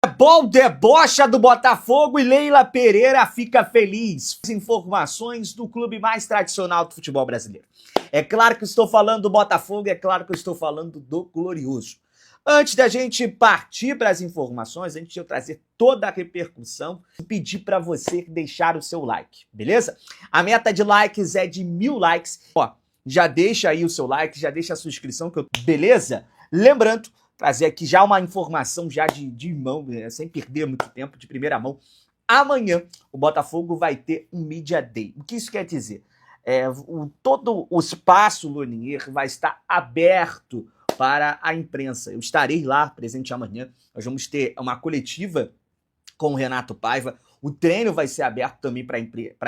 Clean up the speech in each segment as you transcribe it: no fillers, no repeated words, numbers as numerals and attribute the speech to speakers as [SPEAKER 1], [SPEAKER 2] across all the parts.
[SPEAKER 1] Bom, debocha do Botafogo e Leila Pereira fica feliz. As informações do clube mais tradicional do futebol brasileiro. É claro que eu estou falando do Botafogo, é claro que eu estou falando do Glorioso. Antes da gente partir para as informações, a gente vai trazer toda a repercussão e pedir para você deixar o seu like, beleza? A meta de likes é de 1000 likes. Ó, já deixa aí o seu like, já deixa a sua inscrição, beleza? Lembrando, trazer aqui já uma informação já de mão, sem perder muito tempo, de primeira mão. Amanhã o Botafogo vai ter um Media Day. O que isso quer dizer? Todo o espaço Lonier vai estar aberto para a imprensa. Eu estarei lá presente amanhã. Nós vamos ter uma coletiva com o Renato Paiva. O treino vai ser aberto também para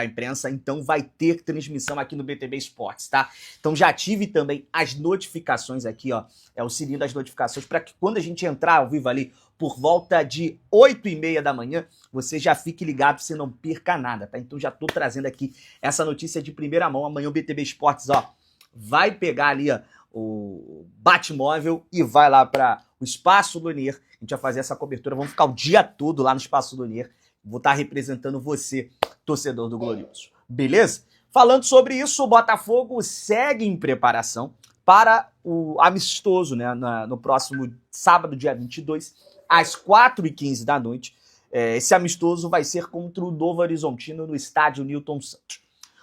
[SPEAKER 1] a imprensa, então vai ter transmissão aqui no BTB Esportes, tá? Então já ative também as notificações aqui, ó, o sininho das notificações, para que quando a gente entrar ao vivo ali, por volta de 8h30 da manhã, você já fique ligado, você não perca nada, tá? Então já tô trazendo aqui essa notícia de primeira mão. Amanhã o BTB Esportes, ó, vai pegar ali, ó, o Batmóvel e vai lá para o Espaço Lonier. A gente vai fazer essa cobertura, vamos ficar o dia todo lá no Espaço Lonier. Vou estar representando você, torcedor do Glorioso. Beleza? Falando sobre isso, o Botafogo segue em preparação para o amistoso, né, no próximo sábado, dia 22, às 4h15 da noite. Esse amistoso vai ser contra o Novo Horizontino no estádio Newton Santos.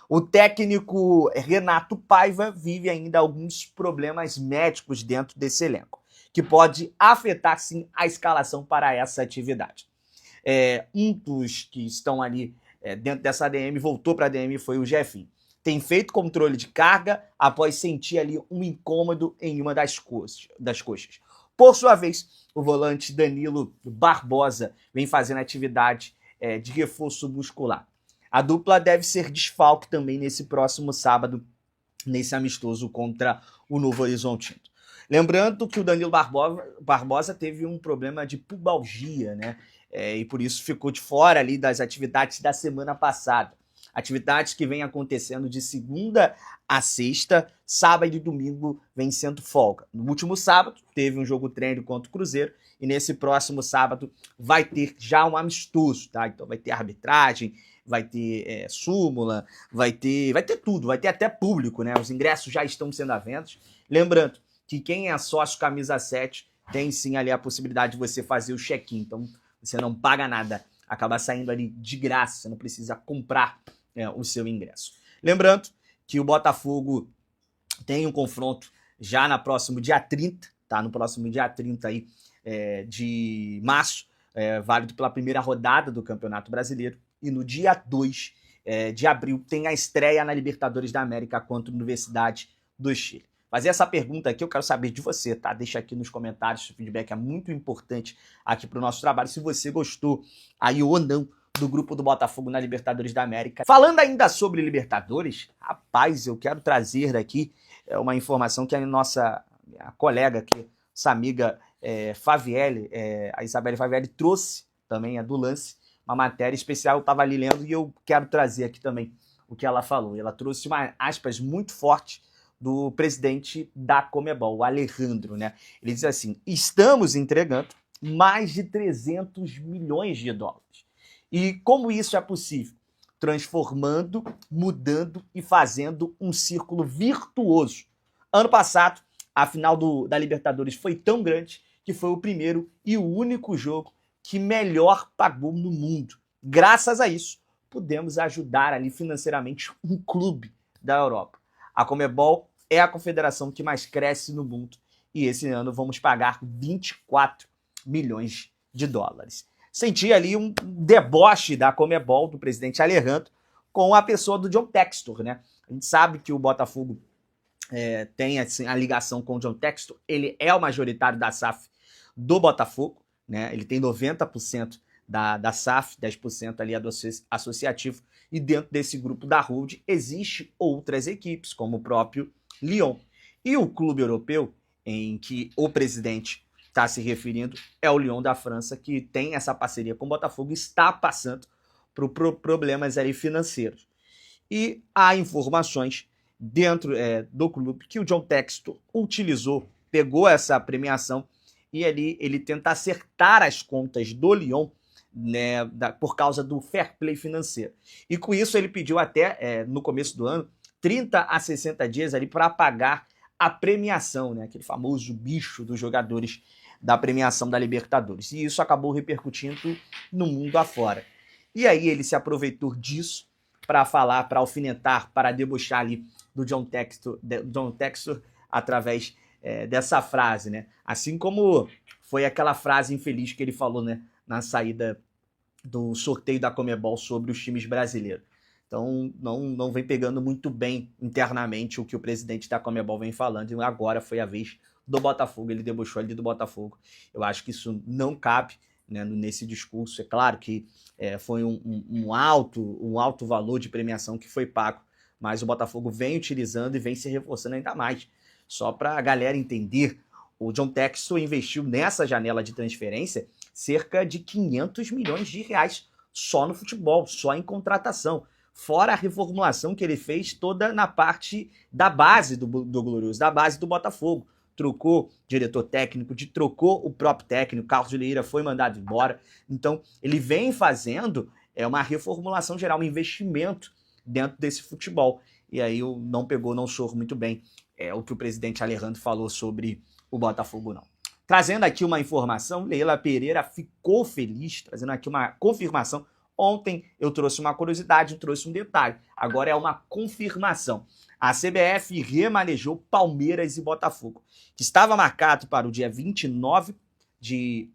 [SPEAKER 1] O técnico Renato Paiva vive ainda alguns problemas médicos dentro desse elenco, que pode afetar, sim, a escalação para essa atividade. Um dos que estão ali dentro dessa ADM, voltou para a ADM, foi o Jefinho. Tem feito controle de carga após sentir ali um incômodo em uma das coxas. Por sua vez, o volante Danilo Barbosa vem fazendo atividade de reforço muscular. A dupla deve ser desfalque também nesse próximo sábado, nesse amistoso contra o Novo Horizontino. Lembrando que o Danilo Barbosa teve um problema de pubalgia, né? E por isso ficou de fora ali das atividades da semana passada. Atividades que vêm acontecendo de segunda a sexta, sábado e domingo vem sendo folga. No último sábado teve um jogo treino contra o Cruzeiro e nesse próximo sábado vai ter já um amistoso, tá? Então vai ter arbitragem, vai ter súmula, vai ter tudo, vai ter até público, né? Os ingressos já estão sendo à venda. Lembrando que quem é sócio camisa 7 tem sim ali a possibilidade de você fazer o check-in. Então você não paga nada, acaba saindo ali de graça, você não precisa comprar o seu ingresso. Lembrando que o Botafogo tem um confronto já no próximo dia 30, tá? No próximo dia 30 aí, de março, válido pela primeira rodada do Campeonato Brasileiro. E no dia 2 de abril tem a estreia na Libertadores da América contra a Universidade do Chile. Fazer essa pergunta aqui eu quero saber de você, tá? Deixa aqui nos comentários, o feedback é muito importante aqui para o nosso trabalho, se você gostou aí ou não do grupo do Botafogo na Libertadores da América. Falando ainda sobre Libertadores, rapaz, eu quero trazer aqui uma informação que a colega aqui, essa amiga Favielle, a Isabelle Favielle, trouxe também, do Lance, uma matéria especial, eu estava ali lendo e eu quero trazer aqui também o que ela falou. Ela trouxe uma aspas muito forte do presidente da Conmebol, o Alejandro, né? Ele diz assim: estamos entregando mais de 300 milhões de dólares. E como isso é possível? Transformando, mudando e fazendo um círculo virtuoso. Ano passado, a final da Libertadores foi tão grande que foi o primeiro e o único jogo que melhor pagou no mundo. Graças a isso, pudemos ajudar ali financeiramente um clube da Europa. A Conmebol é a confederação que mais cresce no mundo e esse ano vamos pagar 24 milhões de dólares. Senti ali um deboche da Conmebol, do presidente Alejandro, com a pessoa do John Textor, né? A gente sabe que o Botafogo tem assim, a ligação com o John Textor, ele é o majoritário da SAF do Botafogo, né? Ele tem 90% da SAF, 10% ali do associativo, e dentro desse grupo da Hold existe outras equipes, como o próprio Lyon. E o clube europeu, em que o presidente está se referindo, é o Lyon da França, que tem essa parceria com o Botafogo e está passando por problemas ali financeiros. E há informações dentro do clube que o John Textor utilizou, pegou essa premiação e ali ele tenta acertar as contas do Lyon, né, por causa do fair play financeiro. E com isso ele pediu até, no começo do ano, 30 a 60 dias ali para pagar a premiação, né, aquele famoso bicho dos jogadores da premiação da Libertadores. E isso acabou repercutindo no mundo afora. E aí ele se aproveitou disso para falar, para alfinetar, para debochar ali do John Textor através dessa frase, né? Assim como foi aquela frase infeliz que ele falou, né, na saída do sorteio da Conmebol sobre os times brasileiros. Então não vem pegando muito bem internamente o que o presidente da Conmebol vem falando, e agora foi a vez do Botafogo, ele debochou ali do Botafogo. Eu acho que isso não cabe, né, nesse discurso. É claro que foi um alto valor de premiação que foi pago, mas o Botafogo vem utilizando e vem se reforçando ainda mais. Só para a galera entender, o John Textor investiu nessa janela de transferência cerca de 500 milhões de reais só no futebol, só em contratação. Fora a reformulação que ele fez toda na parte da base do Glorioso, da base do Botafogo. Trocou diretor técnico, trocou o próprio técnico, Carlos Vieira foi mandado embora. Então, ele vem fazendo uma reformulação geral, um investimento dentro desse futebol. E aí não soou muito bem o que o presidente Alejandro falou sobre o Botafogo, não. Trazendo aqui uma informação, Leila Pereira ficou feliz, trazendo aqui uma confirmação. Ontem eu trouxe uma curiosidade, trouxe um detalhe. Agora é uma confirmação. A CBF remanejou Palmeiras e Botafogo, que estava marcado para o dia 29 de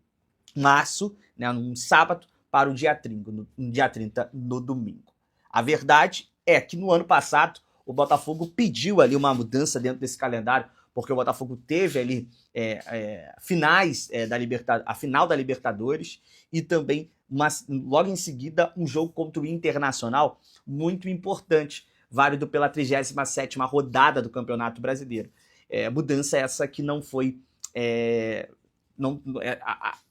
[SPEAKER 1] março, né, num sábado, para o dia 30, no domingo. A verdade é que no ano passado o Botafogo pediu ali uma mudança dentro desse calendário, porque o Botafogo teve ali a final da Libertadores e também, logo em seguida, um jogo contra o Internacional muito importante, válido pela 37ª rodada do Campeonato Brasileiro. Mudança essa que não foi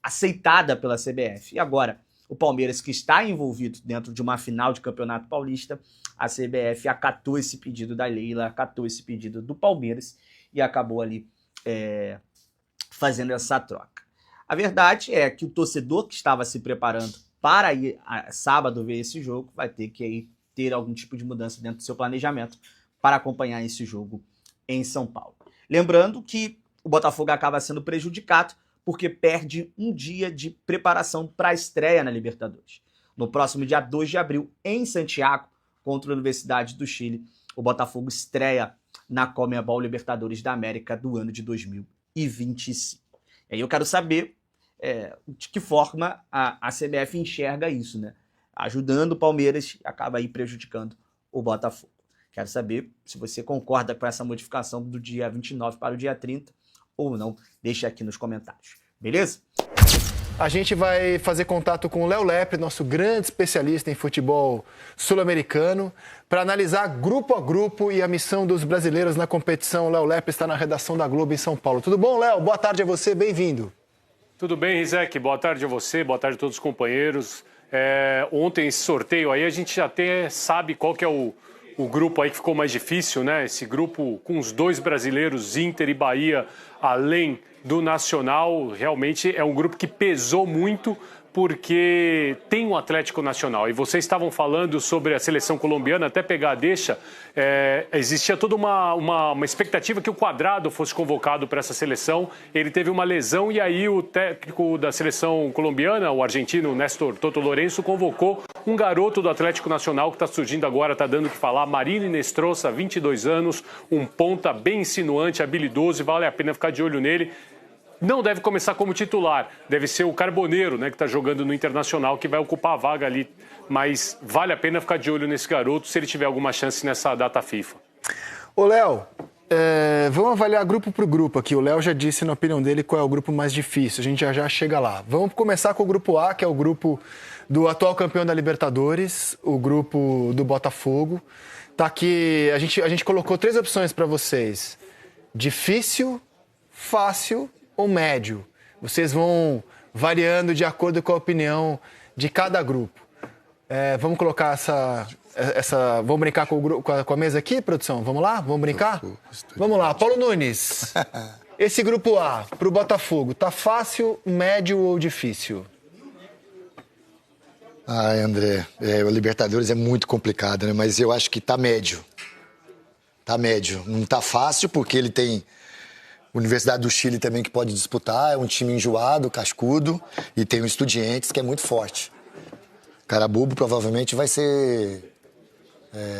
[SPEAKER 1] aceitada pela CBF. E agora, o Palmeiras, que está envolvido dentro de uma final de Campeonato Paulista, a CBF acatou esse pedido da Leila, acatou esse pedido do Palmeiras e acabou ali fazendo essa troca. A verdade é que o torcedor que estava se preparando para ir a sábado ver esse jogo vai ter que aí ter algum tipo de mudança dentro do seu planejamento para acompanhar esse jogo em São Paulo. Lembrando que o Botafogo acaba sendo prejudicado porque perde um dia de preparação para a estreia na Libertadores. No próximo dia 2 de abril, em Santiago, contra a Universidade do Chile, o Botafogo estreia na Conmebol Libertadores da América do ano de 2025. E aí eu quero saber de que forma a CBF enxerga isso, né? Ajudando o Palmeiras e acaba aí prejudicando o Botafogo. Quero saber se você concorda com essa modificação do dia 29 para o dia 30 ou não. Deixa aqui nos comentários, beleza?
[SPEAKER 2] A gente vai fazer contato com o Léo Lepre, nosso grande especialista em futebol sul-americano, para analisar grupo a grupo e a missão dos brasileiros na competição. O Léo Lepre está na redação da Globo em São Paulo. Tudo bom, Léo? Boa tarde a você, bem-vindo.
[SPEAKER 3] Tudo bem, Rizek? Boa tarde a você, boa tarde a todos os companheiros. Ontem, esse sorteio aí, a gente já até sabe qual que é o grupo aí que ficou mais difícil, né? Esse grupo com os dois brasileiros, Inter e Bahia, além do Nacional, realmente é um grupo que pesou muito porque tem um Atlético Nacional. E vocês estavam falando sobre a seleção colombiana, até pegar a deixa, existia toda uma expectativa que o Cuadrado fosse convocado para essa seleção. Ele teve uma lesão e aí o técnico da seleção colombiana, o argentino Néstor Toto Lourenço, convocou um garoto do Atlético Nacional que está surgindo agora, está dando o que falar, Marino Inestrosa, 22 anos, um ponta bem insinuante, habilidoso, e vale a pena ficar de olho nele. Não deve começar como titular, deve ser o Carboneiro, né, que está jogando no Internacional, que vai ocupar a vaga ali. Mas vale a pena ficar de olho nesse garoto se ele tiver alguma chance nessa data FIFA.
[SPEAKER 2] Ô, Léo, vamos avaliar grupo por grupo aqui. O Léo já disse, na opinião dele, qual é o grupo mais difícil. A gente já chega lá. Vamos começar com o grupo A, que é o grupo do atual campeão da Libertadores, o grupo do Botafogo. Tá aqui, a gente colocou 3 opções para vocês. Difícil, fácil ou médio. Vocês vão variando de acordo com a opinião de cada grupo. Vamos colocar vamos brincar com a mesa aqui, produção? Vamos lá? Vamos brincar? Vamos lá. Paulo Nunes. Esse grupo A, pro Botafogo, tá fácil, médio ou difícil?
[SPEAKER 4] André, o Libertadores é muito complicado, né? Mas eu acho que tá médio. Tá médio. Não tá fácil, porque ele tem Universidade do Chile também que pode disputar. É um time enjoado, cascudo. E tem o Estudiantes, que é muito forte. Carabobo provavelmente vai ser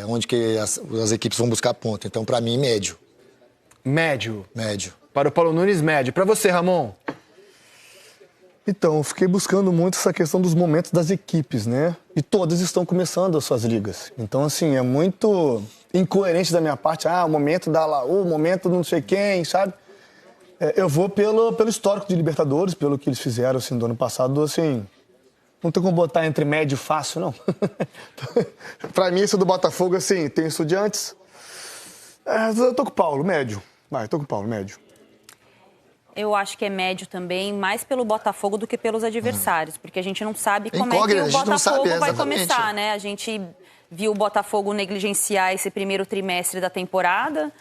[SPEAKER 4] onde que as equipes vão buscar ponto. Então, pra mim, médio.
[SPEAKER 2] Médio.
[SPEAKER 4] Médio.
[SPEAKER 2] Para o Paulo Nunes, médio. Para você, Ramon?
[SPEAKER 5] Então, eu fiquei buscando muito essa questão dos momentos das equipes, né? E todas estão começando as suas ligas. Então, assim, é muito incoerente da minha parte. O momento da Laú, o momento do não sei quem, sabe? Eu vou pelo histórico de Libertadores, pelo que eles fizeram, assim, do ano passado, assim... Não tem como botar entre médio e fácil, não. Pra mim, isso do Botafogo, assim, tem Estudiantes. Eu tô com o Paulo, médio. Tô com o Paulo, médio.
[SPEAKER 6] Eu acho que é médio também, mais pelo Botafogo do que pelos adversários, porque a gente não sabe como é que o Botafogo vai começar, né? A gente viu o Botafogo negligenciar esse primeiro trimestre da temporada.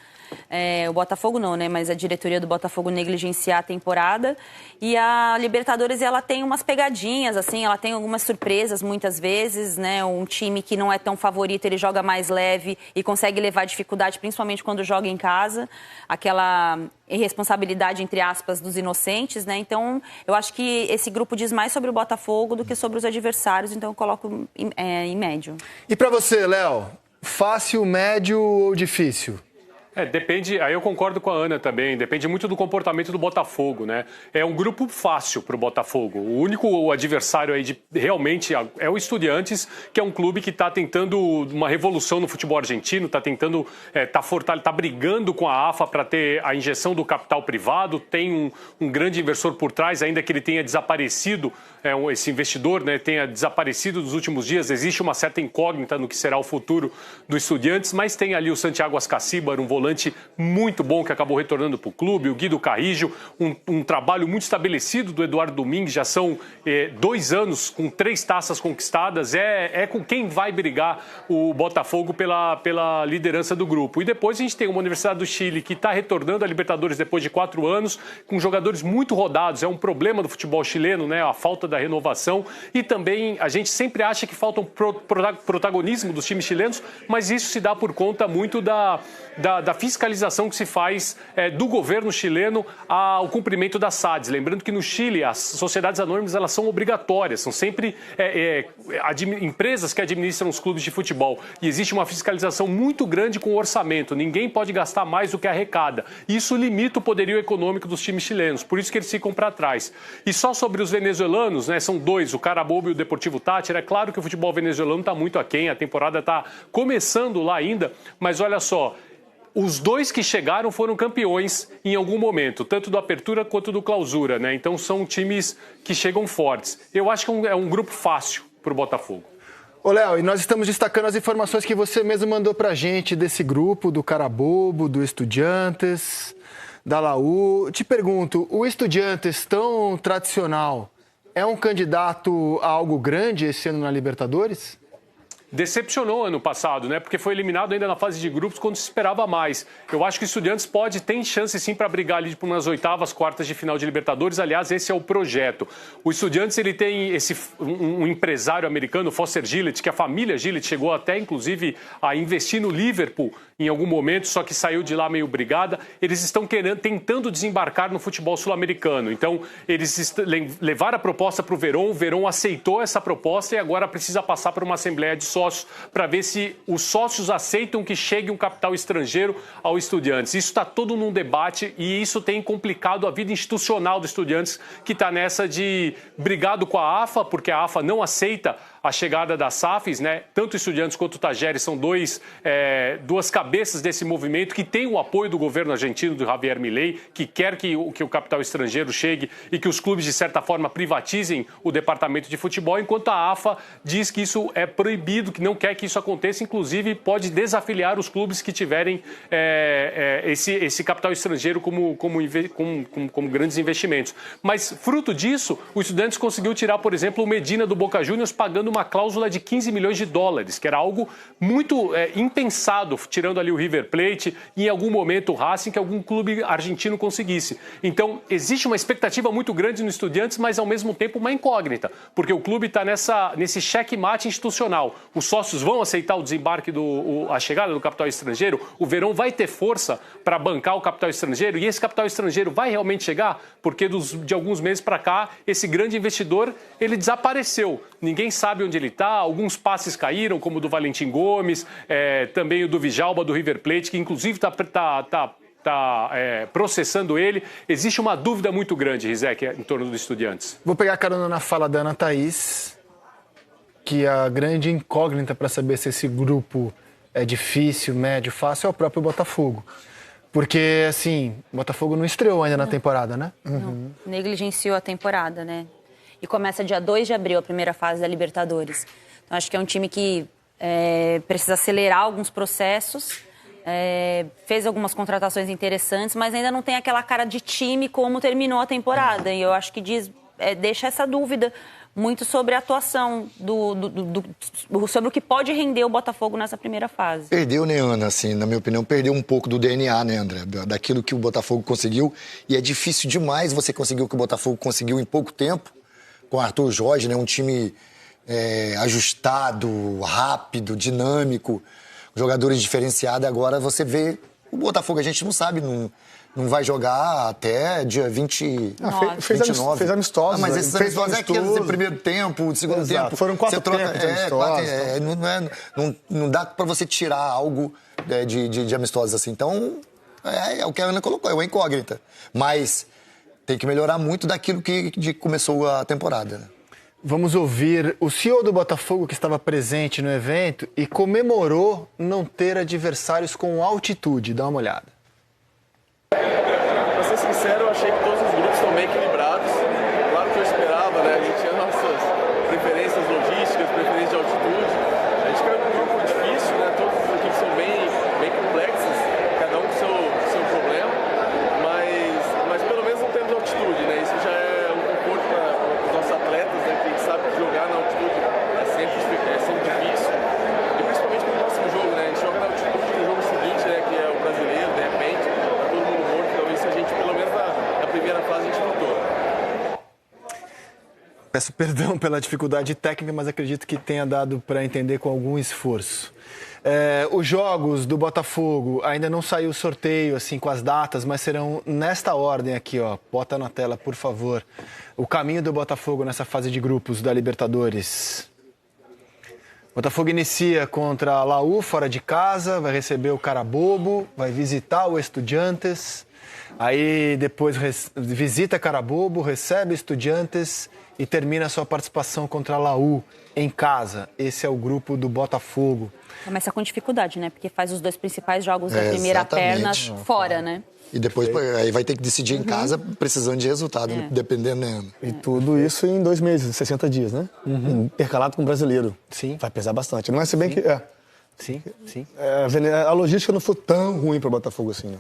[SPEAKER 6] O Botafogo não, né? Mas a diretoria do Botafogo negligenciar a temporada. E a Libertadores, ela tem umas pegadinhas, assim, ela tem algumas surpresas muitas vezes, né? Um time que não é tão favorito, ele joga mais leve e consegue levar dificuldade, principalmente quando joga em casa. Aquela irresponsabilidade, entre aspas, dos inocentes, né? Então, eu acho que esse grupo diz mais sobre o Botafogo do que sobre os adversários, então eu coloco em médio.
[SPEAKER 2] E pra você, Léo? Fácil, médio ou difícil?
[SPEAKER 3] Depende, aí eu concordo com a Ana também, depende muito do comportamento do Botafogo, né? É um grupo fácil para o Botafogo. O único adversário aí realmente é o Estudiantes, que é um clube que está tentando uma revolução no futebol argentino, está tentando, tá brigando com a AFA para ter a injeção do capital privado, tem um grande inversor por trás, ainda que ele tenha desaparecido, esse investidor, né, tenha desaparecido nos últimos dias, existe uma certa incógnita no que será o futuro do Estudiantes, mas tem ali o Santiago Ascacíbar, um volante muito bom que acabou retornando para o clube, o Guido Carrijo, um trabalho muito estabelecido do Eduardo Domingues, já são 2 anos com 3 taças conquistadas, é com quem vai brigar o Botafogo pela liderança do grupo. E depois a gente tem uma Universidade do Chile que está retornando à Libertadores depois de 4 anos, com jogadores muito rodados, é um problema do futebol chileno, né, a falta da renovação, e também a gente sempre acha que falta um protagonismo dos times chilenos, mas isso se dá por conta muito da fiscalização que se faz do governo chileno ao cumprimento das SADs. Lembrando que no Chile as sociedades anônimas elas são obrigatórias, são sempre empresas que administram os clubes de futebol. E existe uma fiscalização muito grande com o orçamento. Ninguém pode gastar mais do que arrecada. Isso limita o poderio econômico dos times chilenos, por isso que eles ficam para trás. E só sobre os venezuelanos, né, são 2, o Carabobo e o Deportivo Táchira. É claro que o futebol venezuelano está muito aquém, a temporada está começando lá ainda, mas olha só, os 2 que chegaram foram campeões em algum momento, tanto do Apertura quanto do Clausura, né? Então são times que chegam fortes. Eu acho que é um grupo fácil para o Botafogo.
[SPEAKER 2] Ô, Léo, e nós estamos destacando as informações que você mesmo mandou pra gente desse grupo, do Carabobo, do Estudiantes, da Laú. Te pergunto, o Estudiantes tão tradicional é um candidato a algo grande esse ano na Libertadores?
[SPEAKER 3] Decepcionou ano passado, né? Porque foi eliminado ainda na fase de grupos quando se esperava mais. Eu acho que o Estudiantes tem chance sim para brigar ali por umas 8ª, 1/4 de final de Libertadores. Aliás, esse é o projeto. O Estudiantes ele tem um empresário americano, Foster Gillett, que a família Gillett chegou até inclusive a investir no Liverpool em algum momento, só que saiu de lá meio brigada. Eles estão tentando desembarcar no futebol sul-americano. Então, eles levaram a proposta para o Verón aceitou essa proposta e agora precisa passar por uma assembleia de sócios para ver se os sócios aceitam que chegue um capital estrangeiro ao Estudiantes. Isso está todo num debate e isso tem complicado a vida institucional do Estudiantes, que está nessa de brigado com a AFA, porque a AFA não aceita a chegada das SAFs, né? Tanto o Estudiantes quanto o Tajeres são duas cabeças desse movimento que tem o apoio do governo argentino, do Javier Milei, que quer que o capital estrangeiro chegue e que os clubes, de certa forma, privatizem o departamento de futebol, enquanto a AFA diz que isso é proibido, que não quer que isso aconteça, inclusive pode desafiliar os clubes que tiverem esse capital estrangeiro como grandes investimentos. Mas, fruto disso, o Estudiantes conseguiu tirar, por exemplo, o Medina do Boca Juniors pagando uma cláusula de 15 milhões de dólares, que era algo muito impensado, tirando ali o River Plate e em algum momento o Racing, que algum clube argentino conseguisse. Então, existe uma expectativa muito grande no Estudiantes, mas ao mesmo tempo uma incógnita, porque o clube está nesse checkmate institucional. Os sócios vão aceitar o desembarque, a chegada do capital estrangeiro? O Verón vai ter força para bancar o capital estrangeiro? E esse capital estrangeiro vai realmente chegar? Porque de alguns meses para cá, esse grande investidor, ele desapareceu. Ninguém sabe onde ele está, alguns passes caíram, como o do Valentim Gomes, também o do Djalma, do River Plate, que inclusive está processando ele. Existe uma dúvida muito grande, Rizek, em torno do Estudiantes.
[SPEAKER 2] Vou pegar carona na fala da Ana Thaís, que a grande incógnita para saber se esse grupo é difícil, médio, fácil, é o próprio Botafogo. Porque, assim, o Botafogo não estreou ainda na temporada, né?
[SPEAKER 6] Não, negligenciou a temporada, né? E começa dia 2 de abril, a primeira fase da Libertadores. Então, acho que é um time que precisa acelerar alguns processos, fez algumas contratações interessantes, mas ainda não tem aquela cara de time como terminou a temporada. E eu acho que deixa essa dúvida muito sobre a atuação, sobre o que pode render o Botafogo nessa primeira fase.
[SPEAKER 4] Perdeu, né, Ana? Assim, na minha opinião, perdeu um pouco do DNA, né, André? Daquilo que o Botafogo conseguiu. E é difícil demais você conseguir o que o Botafogo conseguiu em pouco tempo, com o Arthur Jorge, né? Um time ajustado, rápido, dinâmico, jogadores diferenciados. Agora você vê o Botafogo, a gente não sabe, não vai jogar até dia 29.
[SPEAKER 5] Fez amistosos.
[SPEAKER 4] Mas esses amistosos é aqueles do primeiro tempo, do segundo tempo.
[SPEAKER 5] Foram 4 tempos de amistosos.
[SPEAKER 4] Não dá pra você tirar algo de amistosos assim. Então, é o que a Ana colocou, é uma incógnita. Mas tem que melhorar muito daquilo que começou a temporada, né?
[SPEAKER 2] Vamos ouvir o CEO do Botafogo, que estava presente no evento e comemorou não ter adversários com altitude. Dá uma olhada.
[SPEAKER 7] Pra ser sincero, eu achei que todos os grupos estão bem equilibrados. Claro que eu esperava, né? A gente tinha nossas preferências logísticas, preferências de altitude. A gente caiu num grupo difícil, né? Todas as equipes são bem complexas, cada um com seu problema. Mas pelo menos não temos altitude, né? Isso já é um conforto para os nossos atletas, né? Que a gente sabe que jogar na altitude é sempre difícil. E principalmente no próximo jogo, né? A gente joga na altitude no jogo seguinte, né? Que é o brasileiro, de repente. A gente, pelo menos na primeira fase, a gente lutou.
[SPEAKER 2] Peço perdão pela dificuldade técnica, mas acredito que tenha dado para entender com algum esforço. Os jogos do Botafogo, ainda não saiu o sorteio assim, com as datas, mas serão nesta ordem aqui, ó. Bota na tela, por favor. O caminho do Botafogo nessa fase de grupos da Libertadores. O Botafogo inicia contra a Laú, fora de casa, vai receber o Carabobo, vai visitar o Estudiantes. Aí depois visita Carabobo, recebe Estudiantes e termina a sua participação contra a Laú em casa. Esse é o grupo do Botafogo.
[SPEAKER 6] Começa com dificuldade, né? Porque faz os 2 principais jogos da primeira perna fora, né?
[SPEAKER 4] E depois aí vai ter que decidir em casa, precisando de resultado, dependendo, né?
[SPEAKER 5] E tudo isso em 2 meses, 60 dias, né? Intercalado com o brasileiro.
[SPEAKER 2] Sim.
[SPEAKER 5] Vai pesar bastante. Não é se bem que...
[SPEAKER 2] Sim.
[SPEAKER 5] A logística não foi tão ruim para o Botafogo assim, né?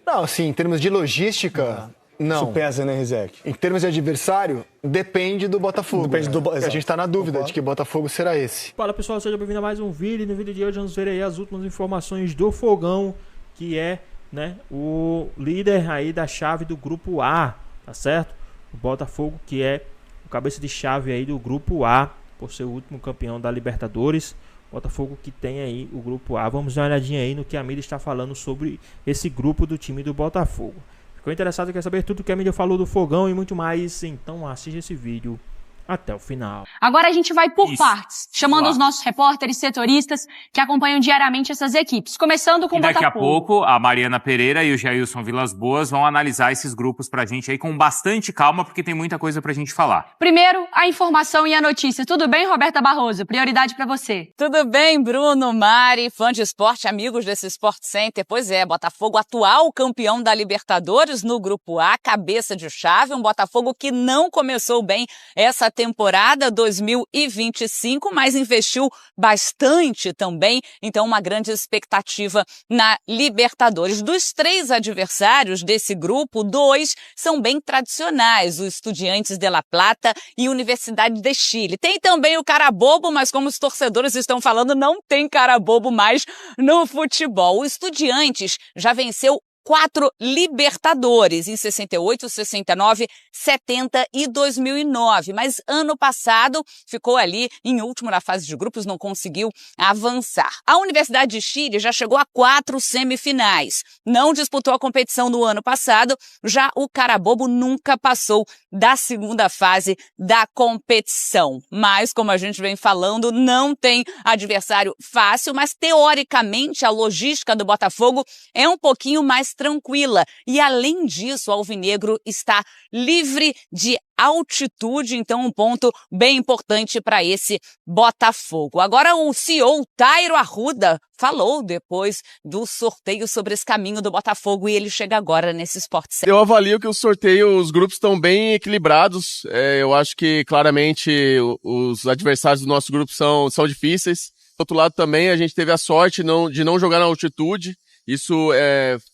[SPEAKER 2] Não, assim, em termos de logística, não.
[SPEAKER 5] Isso pesa, né, Rizek?
[SPEAKER 2] Em termos de adversário, depende do Botafogo.
[SPEAKER 5] Depende do
[SPEAKER 2] A gente está na dúvida de que Botafogo será esse.
[SPEAKER 8] Fala pessoal, seja bem-vindo a mais um vídeo. E no vídeo de hoje vamos ver aí as últimas informações do Fogão, que é, né, o líder aí da chave do grupo A, tá certo? O Botafogo, que é o cabeça de chave aí do grupo A, por ser o último campeão da Libertadores. Botafogo que tem aí o grupo A. Vamos dar uma olhadinha aí no que a mídia está falando sobre esse grupo do time do Botafogo. Ficou interessado e quer saber tudo que a mídia falou do Fogão e muito mais? Então assista esse vídeo até o final.
[SPEAKER 9] Agora a gente vai por partes, chamando os nossos repórteres setoristas que acompanham diariamente essas equipes, começando com o Botafogo.
[SPEAKER 10] Daqui a pouco, a Mariana Pereira e o Jailson Vilas Boas vão analisar esses grupos pra gente aí com bastante calma, porque tem muita coisa pra gente falar.
[SPEAKER 9] Primeiro, a informação e a notícia. Tudo bem, Roberta Barroso? Prioridade pra você.
[SPEAKER 11] Tudo bem, Bruno, Mari, fã de esporte, amigos desse Sport Center. Pois é, Botafogo atual campeão da Libertadores no grupo A, cabeça de chave, um Botafogo que não começou bem essa temporada 2025, mas investiu bastante também, então uma grande expectativa na Libertadores. Dos 3 adversários desse grupo, 2 são bem tradicionais, o Estudiantes de La Plata e Universidade de Chile. Tem também o cara bobo, mas como os torcedores estão falando, não tem cara bobo mais no futebol. O Estudiantes já venceu 4 Libertadores, em 68, 69, 70 e 2009. Mas ano passado ficou ali em último na fase de grupos, não conseguiu avançar. A Universidade de Chile já chegou a 4 semifinais. Não disputou a competição no ano passado, já o Carabobo nunca passou da segunda fase da competição. Mas, como a gente vem falando, não tem adversário fácil, mas teoricamente a logística do Botafogo é um pouquinho mais tranquila. E além disso, o Alvinegro está livre de altitude, então um ponto bem importante para esse Botafogo. Agora o CEO Tairo Arruda falou depois do sorteio sobre esse caminho do Botafogo e ele chega agora nesse Sport Center.
[SPEAKER 12] Eu avalio que o sorteio, os grupos estão bem equilibrados. Eu acho que claramente os adversários do nosso grupo são difíceis. Do outro lado também a gente teve a sorte de não jogar na altitude. Isso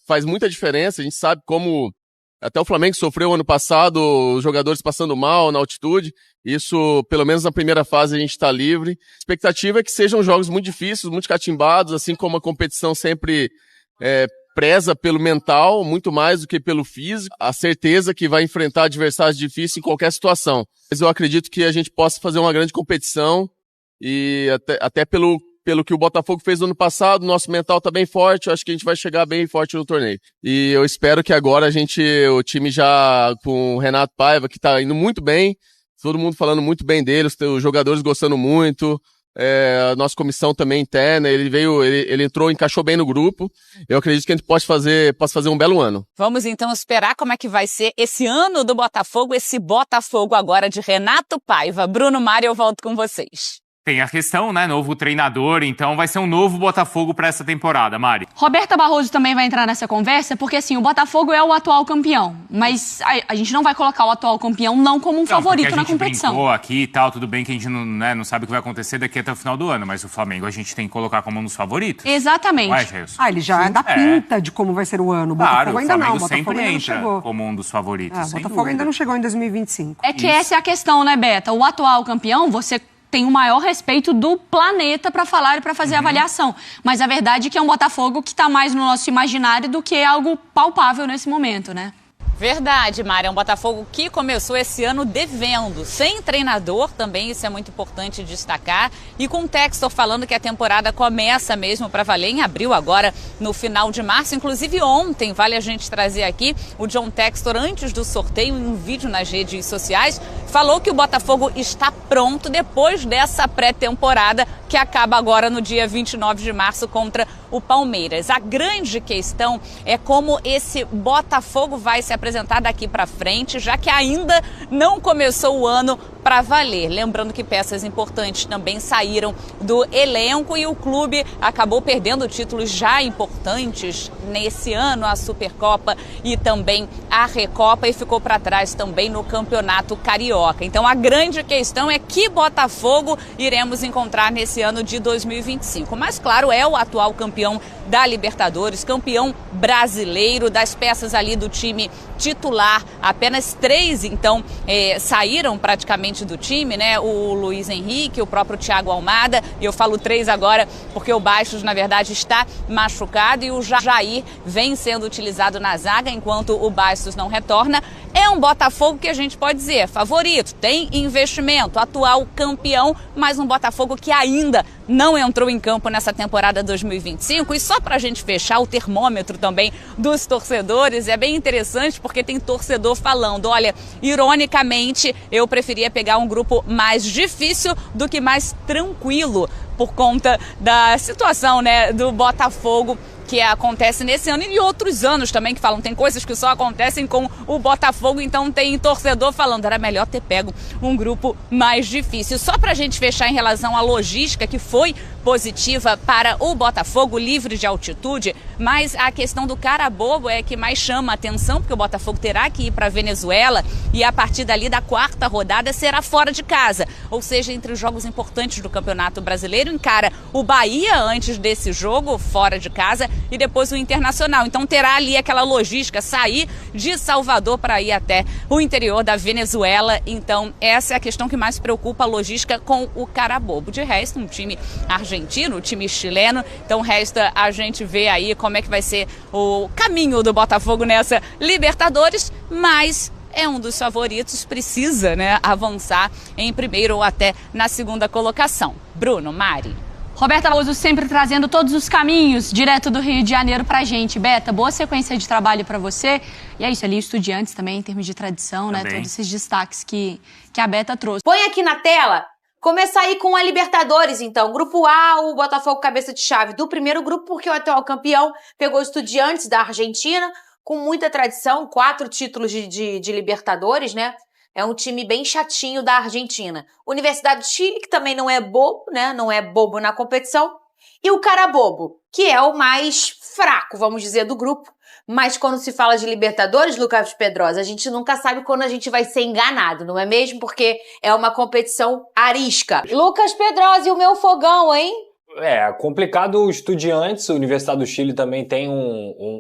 [SPEAKER 12] faz muita diferença. A gente sabe como até o Flamengo sofreu ano passado, os jogadores passando mal na altitude. Isso, pelo menos na primeira fase, a gente está livre. A expectativa é que sejam jogos muito difíceis, muito catimbados, assim como a competição sempre preza pelo mental, muito mais do que pelo físico. A certeza que vai enfrentar adversários difíceis em qualquer situação. Mas eu acredito que a gente possa fazer uma grande competição e até pelo que o Botafogo fez no ano passado, nosso mental está bem forte, eu acho que a gente vai chegar bem forte no torneio. E eu espero que agora o time já com o Renato Paiva, que está indo muito bem, todo mundo falando muito bem dele, os jogadores gostando muito, a nossa comissão também interna, ele entrou, encaixou bem no grupo. Eu acredito que a gente possa fazer um belo ano.
[SPEAKER 11] Vamos então esperar como é que vai ser esse ano do Botafogo, esse Botafogo agora de Renato Paiva. Bruno Mário, eu volto com vocês.
[SPEAKER 10] Tem a questão, né? Novo treinador, então vai ser um novo Botafogo para essa temporada, Mari.
[SPEAKER 9] Roberta Barroso também vai entrar nessa conversa, porque assim, o Botafogo é o atual campeão, mas a gente não vai colocar o atual campeão não como um favorito na competição.
[SPEAKER 10] A gente brincou aqui e tal, tudo bem que a gente não sabe o que vai acontecer daqui até o final do ano, mas o Flamengo a gente tem que colocar como um dos favoritos.
[SPEAKER 9] Exatamente.
[SPEAKER 10] Não é, Jailson?
[SPEAKER 13] Ele já dá pinta de como vai ser o ano. O Botafogo ainda não. O
[SPEAKER 10] Botafogo
[SPEAKER 13] Botafogo ainda não chegou.
[SPEAKER 10] Como um dos favoritos.
[SPEAKER 13] O Botafogo ainda não chegou em 2025.
[SPEAKER 9] É que essa é a questão, né, Beta? O atual campeão, você tem o maior respeito do planeta para falar e para fazer avaliação. Mas a verdade é que é um Botafogo que está mais no nosso imaginário do que algo palpável nesse momento, né?
[SPEAKER 11] Verdade, Mari. É um Botafogo que começou esse ano devendo, sem treinador também, isso é muito importante destacar. E com o Textor falando que a temporada começa mesmo para valer em abril, agora no final de março. Inclusive ontem, vale a gente trazer aqui, o John Textor, antes do sorteio, em um vídeo nas redes sociais, falou que o Botafogo está pronto depois dessa pré-temporada que acaba agora no dia 29 de março contra o Palmeiras. A grande questão é como esse Botafogo vai se apresentar daqui para frente, já que ainda não começou o ano para valer. Lembrando que peças importantes também saíram do elenco e o clube acabou perdendo títulos já importantes nesse ano, a Supercopa e também a Recopa, e ficou para trás também no Campeonato Carioca. Então a grande questão é que Botafogo iremos encontrar nesse ano de 2025. Mas claro, é o atual campeão da Libertadores, campeão brasileiro, das peças ali do time titular. Apenas 3, então, saíram praticamente do time, né? O Luiz Henrique, o próprio Thiago Almada. E eu falo 3 agora porque o Bastos, na verdade, está machucado e o Jair vem sendo utilizado na zaga enquanto o Bastos não retorna. É um Botafogo que a gente pode dizer favorito, tem investimento, atual campeão, mas um Botafogo que ainda não entrou em campo nessa temporada 2025. E só para a gente fechar o termômetro também dos torcedores, é bem interessante porque tem torcedor falando, olha, ironicamente, eu preferia pegar um grupo mais difícil do que mais tranquilo por conta da situação, né, do Botafogo que acontece nesse ano e outros anos também que falam, tem coisas que só acontecem com o Botafogo, então tem torcedor falando, era melhor ter pego um grupo mais difícil. Só pra gente fechar em relação à logística que foi positiva para o Botafogo, livre de altitude, mas a questão do cara bobo é que mais chama a atenção, porque o Botafogo terá que ir para a Venezuela e a partir dali da 4ª rodada será fora de casa, ou seja, entre os jogos importantes do Campeonato Brasileiro, encara o Bahia antes desse jogo, fora de casa, e depois o Internacional. Então terá ali aquela logística, sair de Salvador para ir até o interior da Venezuela. Então essa é a questão que mais preocupa, a logística com o cara bobo. De resto, um time argentino, um time chileno, então resta a gente ver aí como é que vai ser o caminho do Botafogo nessa Libertadores, mas é um dos favoritos, precisa, né, avançar em primeiro ou até na 2ª colocação. Bruno, Mari.
[SPEAKER 9] Roberta Araújo sempre trazendo todos os caminhos direto do Rio de Janeiro pra gente. Beta, boa sequência de trabalho pra você. E é isso, ali Estudiantes também, em termos de tradição, né? Todos esses destaques que a Beta trouxe.
[SPEAKER 14] Põe aqui na tela, começar aí com a Libertadores, então. Grupo A, o Botafogo cabeça de chave do primeiro grupo, porque o atual campeão pegou Estudiantes da Argentina, com muita tradição, 4 títulos de Libertadores, né? É um time bem chatinho da Argentina. Universidade do Chile, que também não é bobo, né? Não é bobo na competição. E o cara bobo, que é o mais fraco, vamos dizer, do grupo. Mas quando se fala de Libertadores, Lucas Pedrosa, a gente nunca sabe quando a gente vai ser enganado, não é mesmo? Porque é uma competição arisca. Lucas Pedrosa e o meu fogão, hein?
[SPEAKER 15] É complicado o Estudiantes, a Universidade do Chile também tem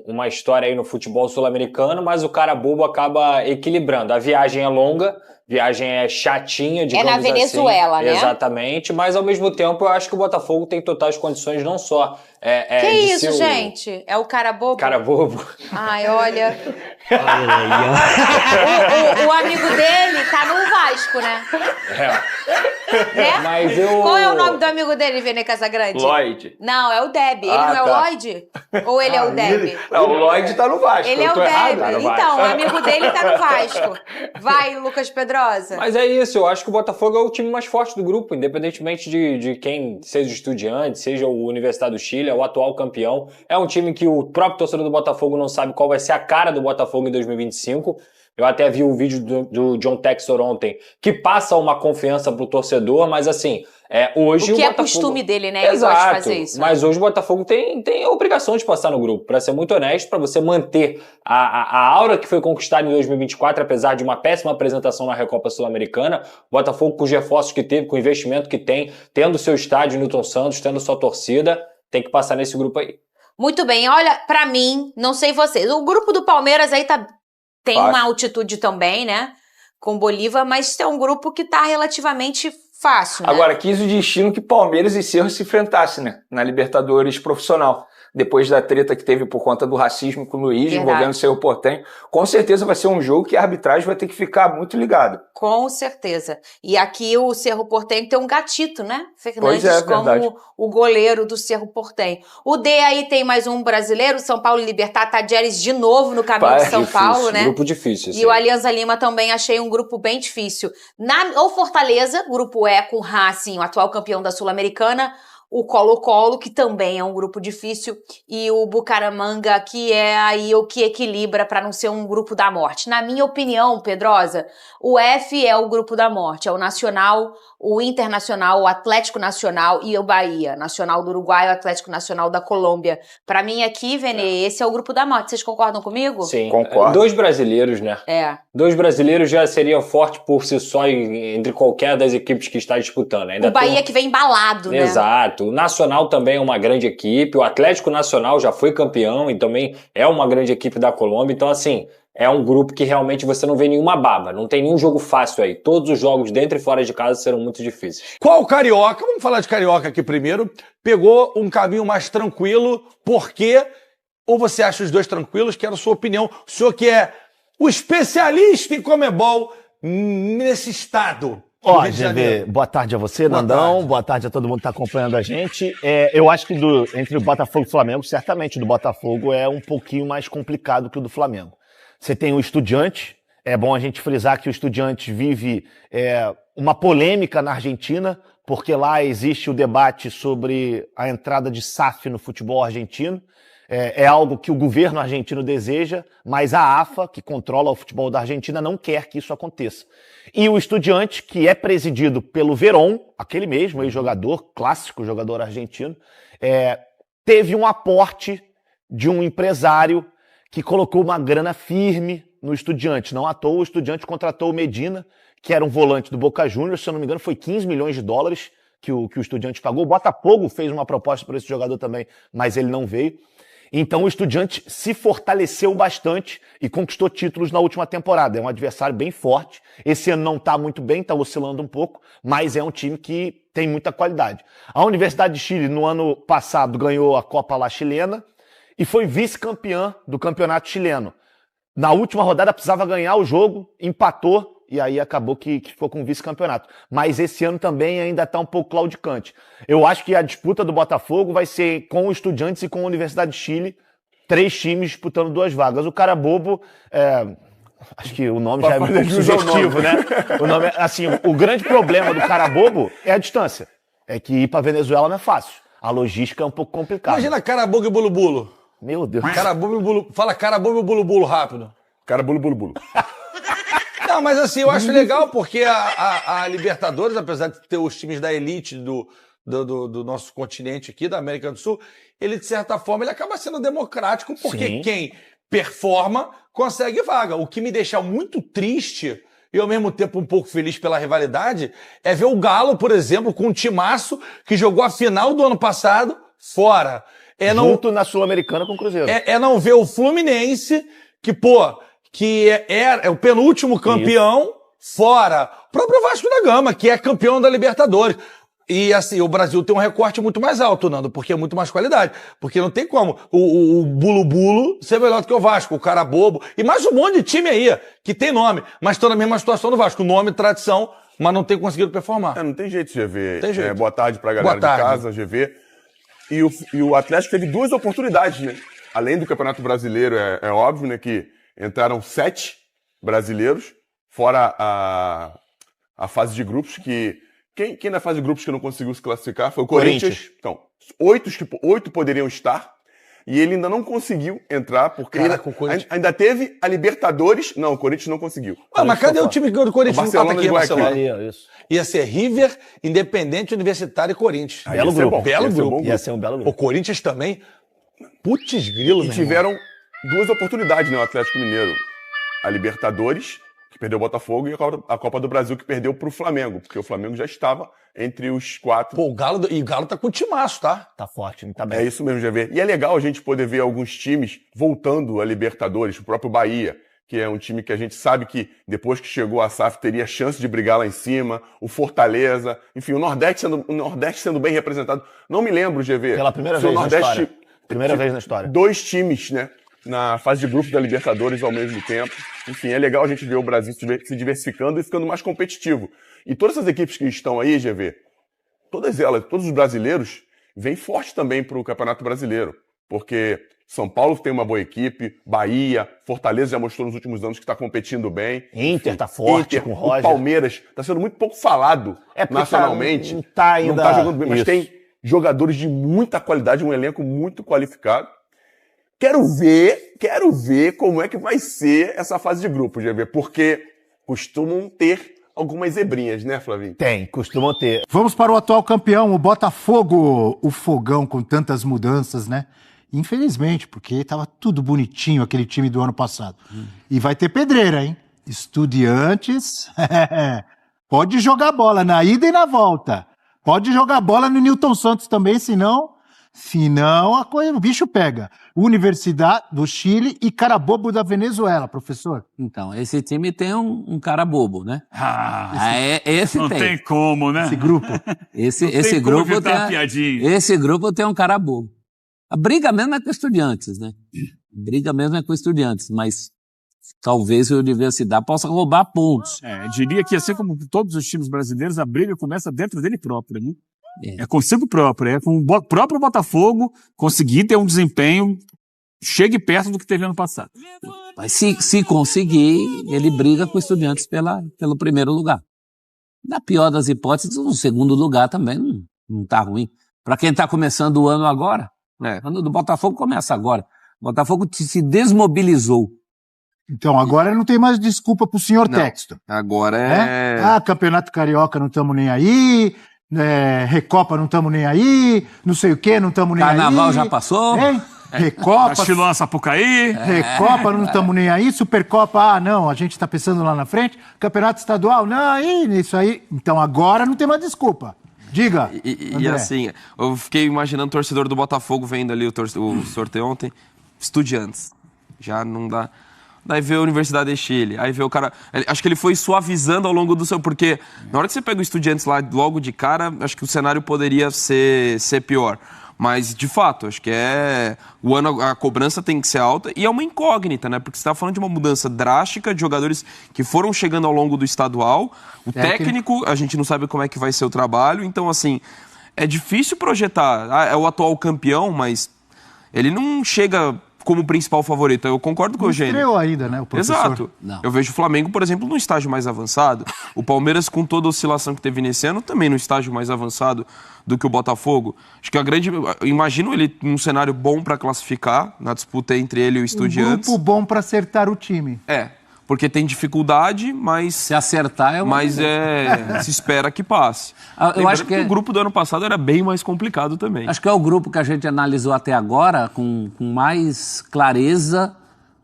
[SPEAKER 15] uma história aí no futebol sul-americano, mas o cara bobo acaba equilibrando. A viagem é longa, viagem é chatinha, digamos assim.
[SPEAKER 14] É na Venezuela, né?
[SPEAKER 15] Exatamente, mas ao mesmo tempo eu acho que o Botafogo tem totais condições não só
[SPEAKER 14] que isso, gente? É o cara bobo?
[SPEAKER 15] Cara bobo.
[SPEAKER 14] Ai, olha. o amigo dele tá no Vasco, né? Né?
[SPEAKER 15] Mas
[SPEAKER 14] Qual é o nome do amigo dele, Vene Casagrande?
[SPEAKER 16] Lloyd.
[SPEAKER 14] Não, é o Deb. Ele não é o Lloyd? Ou ele é o Deb?
[SPEAKER 16] O Lloyd tá no Vasco.
[SPEAKER 14] Ele é o Deb. Então, o amigo dele tá no Vasco. Vai, Lucas Pedrosa.
[SPEAKER 15] Mas é isso, eu acho que o Botafogo é o time mais forte do grupo, independentemente de quem seja o Estudiante, seja o Universidade do Chile, é o atual campeão. É um time que o próprio torcedor do Botafogo não sabe qual vai ser a cara do Botafogo em 2025. Eu até vi o vídeo do John Textor ontem, que passa uma confiança pro torcedor, mas assim, hoje o
[SPEAKER 14] que é
[SPEAKER 15] Botafogo...
[SPEAKER 14] costume dele, né? Ele
[SPEAKER 15] Exato,
[SPEAKER 14] gosta de fazer isso.
[SPEAKER 15] Mas hoje o Botafogo tem a obrigação de passar no grupo, para ser muito honesto, para você manter a aura que foi conquistada em 2024, apesar de uma péssima apresentação na Recopa Sul-Americana. O Botafogo, com os reforços que teve, com o investimento que tem, tendo seu estádio Newton Santos, tendo sua torcida, tem que passar nesse grupo aí.
[SPEAKER 14] Muito bem, olha, pra mim, não sei vocês, o grupo do Palmeiras aí tem uma altitude também, né? Com Bolívar, mas é um grupo que tá relativamente fácil, né?
[SPEAKER 16] Agora, quis o destino que Palmeiras e Cerro se enfrentassem, né? Na Libertadores profissional. Depois da treta que teve por conta do racismo com o Luiz, envolvendo o Cerro Porteño, com certeza vai ser um jogo que a arbitragem vai ter que ficar muito ligada.
[SPEAKER 14] Com certeza. E aqui o Cerro Porteño tem um gatito, né? Fernandes,
[SPEAKER 16] verdade.
[SPEAKER 14] Como o goleiro do Cerro Porteño. O D aí tem mais um brasileiro, São Paulo e Libertad, Tadieres de novo no caminho de São Paulo, né?
[SPEAKER 15] Grupo difícil.
[SPEAKER 14] E o Alianza Lima também achei um grupo bem difícil. O Fortaleza, grupo E com Racing, o atual campeão da Sul-Americana, o Colo-Colo, que também é um grupo difícil, e o Bucaramanga, que é aí o que equilibra para não ser um grupo da morte. Na minha opinião, Pedrosa, o F é o grupo da morte, é o Nacional, o Internacional, o Atlético Nacional e o Bahia. Nacional do Uruguai e o Atlético Nacional da Colômbia. Para mim aqui, Vene, esse é o grupo da morte. Vocês concordam comigo?
[SPEAKER 15] Sim,
[SPEAKER 16] concordo.
[SPEAKER 15] 2 brasileiros, né? 2 brasileiros já seria forte por si só entre qualquer das equipes que está disputando. Ainda
[SPEAKER 14] o Bahia que vem embalado, né?
[SPEAKER 15] Exato. O Nacional também é uma grande equipe. O Atlético Nacional já foi campeão e também é uma grande equipe da Colômbia. Então, assim, é um grupo que realmente você não vê nenhuma baba. Não tem nenhum jogo fácil aí. Todos os jogos dentro e fora de casa serão muito difíceis.
[SPEAKER 17] Qual Carioca? Vamos falar de Carioca aqui primeiro. Pegou um caminho mais tranquilo. Por quê? Ou você acha os dois tranquilos? Quero a sua opinião. O senhor que é o especialista em Conmebol nesse estado.
[SPEAKER 18] Ó, GV, boa tarde a você, Nandão. Boa tarde a todo mundo que está acompanhando a gente. Eu acho que entre o Botafogo e o Flamengo, certamente o do Botafogo é um pouquinho mais complicado que o do Flamengo. Você tem o Estudiante. É bom a gente frisar que o Estudiante vive uma polêmica na Argentina, porque lá existe o debate sobre a entrada de SAF no futebol argentino. É algo que o governo argentino deseja, mas a AFA, que controla o futebol da Argentina, não quer que isso aconteça. E o Estudiantes, que é presidido pelo Verón, aquele mesmo ex-jogador, clássico jogador argentino, teve um aporte de um empresário que colocou uma grana firme no Estudiantes. Não à toa, o Estudiantes contratou o Medina, que era um volante do Boca Juniors, se eu não me engano foi 15 milhões de dólares que o Estudiantes pagou. O Botafogo fez uma proposta por esse jogador também, mas ele não veio. Então o Estudiantes se fortaleceu bastante e conquistou títulos na última temporada. É um adversário bem forte. Esse ano não está muito bem, está oscilando um pouco, mas é um time que tem muita qualidade. A Universidade de Chile, no ano passado, ganhou a Copa La Chilena e foi vice-campeã do campeonato chileno. Na última rodada precisava ganhar o jogo, empatou e aí acabou que ficou com o vice-campeonato. Mas esse ano também ainda está um pouco claudicante. Eu acho que a disputa do Botafogo vai ser com o Estudiantes e com a Universidade de Chile, 3 times disputando 2 vagas. O Carabobo, acho que o nome já é muito sugestivo, né? O nome, assim, o grande problema do Carabobo é a distância. É que ir para Venezuela não é fácil. A logística é um pouco complicada.
[SPEAKER 17] Imagina Carabobo e Bulu-Bulu.
[SPEAKER 18] Meu Deus.
[SPEAKER 17] Carabobo e Bulu... Fala Carabobo e Bulu-Bulu rápido.
[SPEAKER 19] Carabobo-Bulu-Bulu.
[SPEAKER 17] Não, mas assim, eu acho legal porque a Libertadores, apesar de ter os times da elite do nosso continente aqui, da América do Sul, ele, de certa forma, ele acaba sendo democrático porque quem performa consegue vaga. O que me deixa muito triste e, ao mesmo tempo, um pouco feliz pela rivalidade é ver o Galo, por exemplo, com um timaço que jogou a final do ano passado fora.
[SPEAKER 18] Junto na Sul-Americana com o Cruzeiro.
[SPEAKER 17] Não ver o Fluminense, que é o penúltimo campeão fora. O próprio Vasco da Gama, que é campeão da Libertadores. E assim, o Brasil tem um recorte muito mais alto, Nando, porque é muito mais qualidade. Porque não tem como o Bulu-Bulu ser melhor do que o Vasco, o Carabobo, e mais um monte de time aí, que tem nome, mas estão na mesma situação do Vasco. Nome, tradição, mas não tem conseguido performar.
[SPEAKER 19] Não tem jeito, GV.
[SPEAKER 17] Tem jeito.
[SPEAKER 19] Boa tarde pra galera de casa, GV. E o Atlético teve 2 oportunidades, né? Além do Campeonato Brasileiro, é óbvio, né, que entraram 7 brasileiros, fora a fase de grupos, que quem na fase de grupos que não conseguiu se classificar foi o Corinthians. Então, 8 poderiam estar, e ele ainda não conseguu entrar, porque ainda teve a Libertadores. Não, o Corinthians não conseguiu.
[SPEAKER 17] Mas cadê o time do Corinthians?
[SPEAKER 19] Barcelona de Guayaquil.
[SPEAKER 17] Ia ser River, Independente, Universitário e Corinthians.
[SPEAKER 18] Belo grupo.
[SPEAKER 17] Belo grupo.
[SPEAKER 18] Ia ser um belo grupo.
[SPEAKER 17] O Corinthians também. Putz grilo,
[SPEAKER 19] E tiveram 2 oportunidades, né? O Atlético Mineiro. A Libertadores, que perdeu o Botafogo, e a Copa do Brasil, que perdeu pro Flamengo, porque o Flamengo já estava entre os 4.
[SPEAKER 17] Pô, o Galo tá com timaço, tá?
[SPEAKER 18] Tá forte, não tá bem.
[SPEAKER 19] É isso mesmo, GV. E é legal a gente poder ver alguns times voltando à Libertadores, o próprio Bahia, que é um time que a gente sabe que depois que chegou a SAF teria chance de brigar lá em cima, o Fortaleza, enfim, o Nordeste sendo bem representado. Não me lembro, GV.
[SPEAKER 18] Pela primeira vez na história. Primeira vez na história.
[SPEAKER 19] 2 times, né? Na fase de grupos da Libertadores ao mesmo tempo. Enfim, é legal a gente ver o Brasil se diversificando e ficando mais competitivo. E todas essas equipes que estão aí, GV, todos os brasileiros, vêm forte também para o Campeonato Brasileiro. Porque São Paulo tem uma boa equipe, Bahia, Fortaleza já mostrou nos últimos anos que está competindo bem.
[SPEAKER 18] Inter tá forte com o Roger.
[SPEAKER 19] O Palmeiras está sendo muito pouco falado nacionalmente.
[SPEAKER 18] Não tá ainda...
[SPEAKER 19] Não tá jogando bem, mas tem jogadores de muita qualidade, um elenco muito qualificado. Quero ver como é que vai ser essa fase de grupo, GV, porque costumam ter algumas zebrinhas, né, Flavinho?
[SPEAKER 18] Costumam ter.
[SPEAKER 20] Vamos para o atual campeão, o Botafogo, o Fogão, com tantas mudanças, né? Infelizmente, porque estava tudo bonitinho aquele time do ano passado. E vai ter pedreira, hein? Estudiantes, pode jogar bola na ida e na volta. Pode jogar bola no Newton Santos também, senão o bicho pega. Universidade do Chile e Carabobo da Venezuela, professor.
[SPEAKER 21] Então, esse time tem um cara bobo, né? Esse
[SPEAKER 22] não tem como, né?
[SPEAKER 20] Esse grupo.
[SPEAKER 21] Esse grupo tem um cara bobo. A briga mesmo é com Estudiantes, né? Mas talvez a Universidade possa roubar pontos.
[SPEAKER 22] Diria que, assim como todos os times brasileiros, a briga começa dentro dele próprio, né? É consigo próprio, é com o próprio Botafogo conseguir ter um desempenho chegue perto do que teve ano passado.
[SPEAKER 21] Mas se conseguir, ele briga com Estudiantes pelo primeiro lugar. Na pior das hipóteses, o segundo lugar também não tá ruim. Para quem tá começando o ano agora, Quando do Botafogo começa agora. O Botafogo se desmobilizou.
[SPEAKER 20] Então, agora não tem mais desculpa pro senhor Textor.
[SPEAKER 1] Agora
[SPEAKER 20] Campeonato Carioca não estamos nem aí, Recopa não estamos nem aí, não sei o que, não estamos nem aí.
[SPEAKER 21] Carnaval já passou.
[SPEAKER 20] Recopa.
[SPEAKER 22] Castilão, Sapucaí.
[SPEAKER 20] Recopa, não estamos nem aí. Supercopa, não, a gente está pensando lá na frente. Campeonato estadual, não, isso aí. Então, agora não tem mais desculpa. Diga.
[SPEAKER 1] E assim, eu fiquei imaginando o torcedor do Botafogo vendo ali o sorteio ontem. Estudiantes. Já não dá. Daí vê a Universidade de Chile, aí vê o cara... Acho que ele foi suavizando ao longo do seu... Porque na hora que você pega o Estudiantes lá logo de cara, acho que o cenário poderia ser pior. Mas, de fato, acho que a cobrança tem que ser alta e é uma incógnita, né? Porque você está falando de uma mudança drástica de jogadores que foram chegando ao longo do estadual. O técnico, a gente não sabe como é que vai ser o trabalho. Então, assim, é difícil projetar. É o atual campeão, mas ele não chega como principal favorito. Eu concordo com o Eugênio.
[SPEAKER 20] Estreou ainda, né, o professor?
[SPEAKER 1] Exato. Não. Eu vejo o Flamengo, por exemplo, num estágio mais avançado. O Palmeiras, com toda a oscilação que teve nesse ano, também num estágio mais avançado do que o Botafogo. Acho que imagino ele num cenário bom para classificar, na disputa entre ele e o Estudiantes.
[SPEAKER 20] Um grupo bom para acertar o time.
[SPEAKER 1] Porque tem dificuldade, mas...
[SPEAKER 21] Se acertar é uma...
[SPEAKER 1] Mas se espera que passe.
[SPEAKER 21] Eu acho que
[SPEAKER 1] o grupo do ano passado era bem mais complicado também.
[SPEAKER 21] Acho que é o grupo que a gente analisou até agora com mais clareza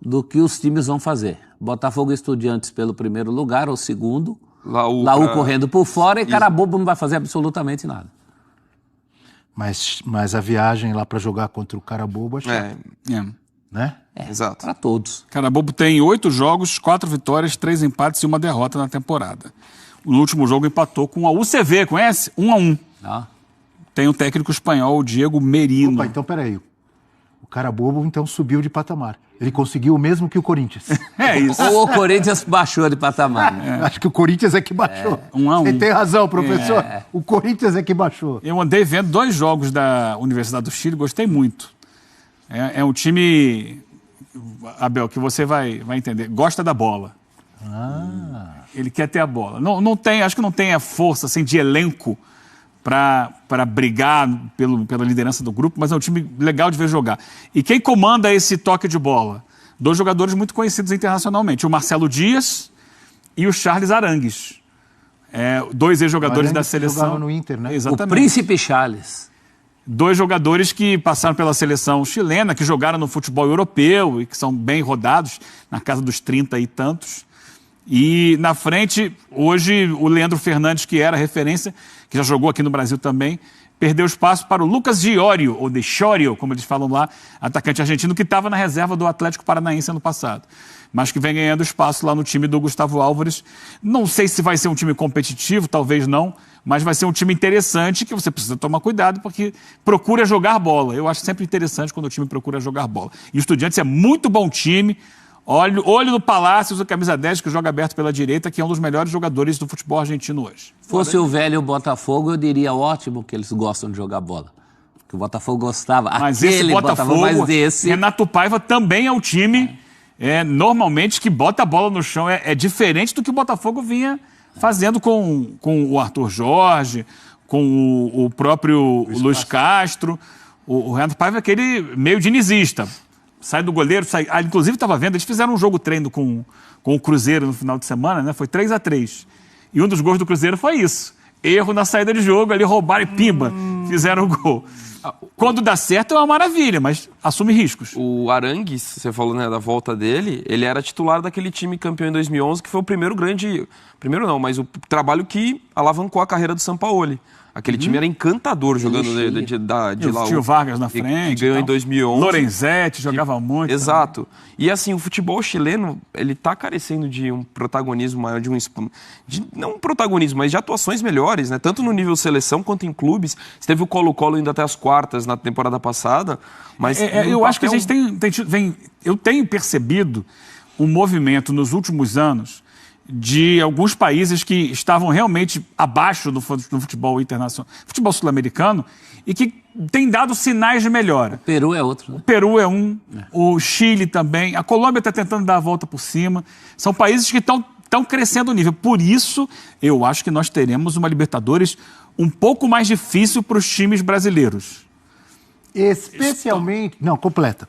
[SPEAKER 21] do que os times vão fazer. Botafogo e Estudiantes pelo primeiro lugar ou segundo. Laú correndo por fora e Carabobo não vai fazer absolutamente nada.
[SPEAKER 20] Mas a viagem lá para jogar contra o Carabobo é chata. Né?
[SPEAKER 1] Exato.
[SPEAKER 21] Para todos.
[SPEAKER 22] Carabobo tem 8 jogos, 4 vitórias, 3 empates e 1 derrota na temporada. No último jogo empatou com a UCV, conhece? 1-1. Tem o técnico espanhol, o Diego Merino.
[SPEAKER 20] Opa, então peraí. O Carabobo, então, subiu de patamar. Ele conseguiu o mesmo que o Corinthians.
[SPEAKER 21] Isso. Ou o Corinthians baixou de patamar.
[SPEAKER 20] Acho que o Corinthians é que baixou.
[SPEAKER 22] 1-1.
[SPEAKER 20] Você tem razão, professor. O Corinthians é que baixou.
[SPEAKER 22] Eu andei vendo 2 jogos da Universidade do Chile, gostei muito. É um time, Abel, que você vai entender. Gosta da bola. Ele quer ter a bola. Acho que não tem a força assim, de elenco para brigar pela liderança do grupo, mas é um time legal de ver jogar. E quem comanda esse toque de bola? 2 jogadores muito conhecidos internacionalmente. O Marcelo Dias e o Charles Arangues. 2 ex-jogadores da seleção.
[SPEAKER 20] Jogava no Inter, né?
[SPEAKER 21] Exatamente. O Príncipe Charles.
[SPEAKER 22] 2 jogadores que passaram pela seleção chilena, que jogaram no futebol europeu e que são bem rodados, na casa dos 30 e tantos. E na frente, hoje, o Leandro Fernandes, que era referência, que já jogou aqui no Brasil também, perdeu espaço para o Lucas Giorio, ou de Chorio, como eles falam lá, atacante argentino, que estava na reserva do Atlético Paranaense ano passado, mas que vem ganhando espaço lá no time do Gustavo Álvares. Não sei se vai ser um time competitivo, talvez não, mas vai ser um time interessante que você precisa tomar cuidado porque procura jogar bola. Eu acho sempre interessante quando o time procura jogar bola. E o Estudiantes é muito bom time. Olho no Palácios, o camisa 10, que joga aberto pela direita, que é um dos melhores jogadores do futebol argentino hoje.
[SPEAKER 21] Fosse o velho Botafogo, eu diria ótimo que eles gostam de jogar bola. Porque o Botafogo gostava.
[SPEAKER 22] Mas esse Botafogo,
[SPEAKER 21] mas desse...
[SPEAKER 22] Renato Paiva também é um time, normalmente, que bota a bola no chão. É diferente do que o Botafogo vinha fazendo com o Arthur Jorge, com o próprio Luiz Castro. O Renato Paiva é aquele meio dinizista. Sai do goleiro, sai... inclusive estava vendo, eles fizeram um jogo treino com o Cruzeiro no final de semana, né? Foi 3-3. E um dos gols do Cruzeiro foi isso. Erro na saída de jogo, ali roubaram e pimba, fizeram o gol. Quando dá certo é uma maravilha, mas assume riscos.
[SPEAKER 1] O Arangues, você falou, né, da volta dele, ele era titular daquele time campeão em 2011, que foi o primeiro mas o trabalho que alavancou a carreira do Sampaoli. Aquele time era encantador jogando de lá.
[SPEAKER 22] Tinha o Vargas na frente.
[SPEAKER 1] Que ganhou em 2011.
[SPEAKER 22] Lorenzetti jogava muito.
[SPEAKER 1] Exato. Também. E assim, o futebol chileno, ele tá carecendo de um protagonismo maior, não um protagonismo, mas de atuações melhores, né? Tanto no nível seleção quanto em clubes. Você teve o Colo-Colo indo até as quartas na temporada passada, mas...
[SPEAKER 22] eu acho que a gente eu tenho percebido um movimento nos últimos anos de alguns países que estavam realmente abaixo do futebol internacional, futebol sul-americano, e que tem dado sinais de melhora.
[SPEAKER 21] O Peru é outro, né?
[SPEAKER 22] O Peru é um, o Chile também, a Colômbia está tentando dar a volta por cima. São países que estão crescendo o nível. Por isso, eu acho que nós teremos uma Libertadores um pouco mais difícil para os times brasileiros.
[SPEAKER 20] Especialmente... Não, completa.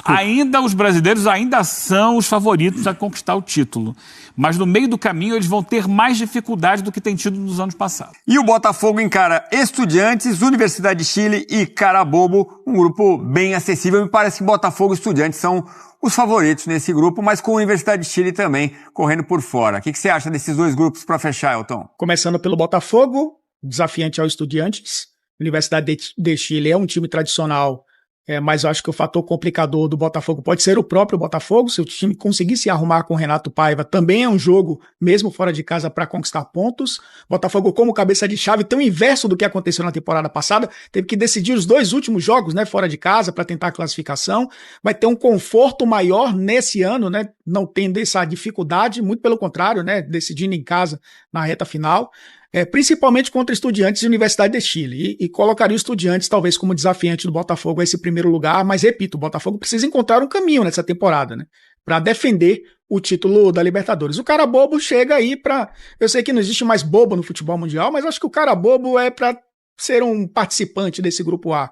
[SPEAKER 22] Ainda os brasileiros ainda são os favoritos a conquistar o título. Mas no meio do caminho eles vão ter mais dificuldade do que tem tido nos anos passados.
[SPEAKER 3] E o Botafogo encara Estudiantes, Universidade de Chile e Carabobo, um grupo bem acessível. Me parece que Botafogo e Estudiantes são os favoritos nesse grupo, mas com a Universidade de Chile também correndo por fora. O que você acha desses dois grupos para fechar, Elton?
[SPEAKER 7] Começando pelo Botafogo, desafiante ao Estudiantes. Universidade de Chile é um time tradicional, mas eu acho que o fator complicador do Botafogo pode ser o próprio Botafogo. Se o time conseguir se arrumar com o Renato Paiva, também é um jogo, mesmo fora de casa, para conquistar pontos. Botafogo, como cabeça de chave, tão inverso do que aconteceu na temporada passada, teve que decidir os 2 últimos jogos, né, fora de casa, para tentar a classificação. Vai ter um conforto maior nesse ano, né, não tendo essa dificuldade, muito pelo contrário, né, decidindo em casa na reta final. Principalmente contra Estudiantes e Universidade de Chile, e colocaria o Estudiantes talvez como desafiante do Botafogo a esse primeiro lugar, mas repito, o Botafogo precisa encontrar um caminho nessa temporada, né, para defender o título da Libertadores. O cara bobo chega aí eu sei que não existe mais bobo no futebol mundial, mas acho que o cara bobo é para ser um participante desse grupo A.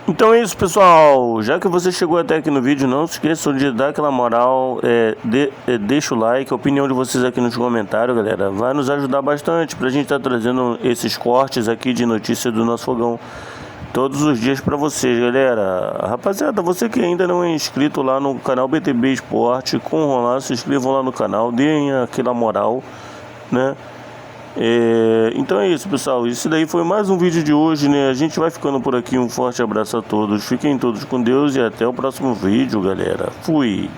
[SPEAKER 23] Então é isso, pessoal. Já que você chegou até aqui no vídeo, não se esqueçam de dar aquela moral, deixa o like, a opinião de vocês aqui nos comentários, galera. Vai nos ajudar bastante pra gente estar trazendo esses cortes aqui de notícias do nosso fogão todos os dias pra vocês, galera. Rapaziada, você que ainda não é inscrito lá no canal BTB Esporte, se inscrevam lá no canal, deem aquela moral, né? Então é isso, pessoal. Isso daí foi mais um vídeo de hoje, né? A gente vai ficando por aqui. Um forte abraço a todos. Fiquem todos com Deus e até o próximo vídeo, galera. Fui!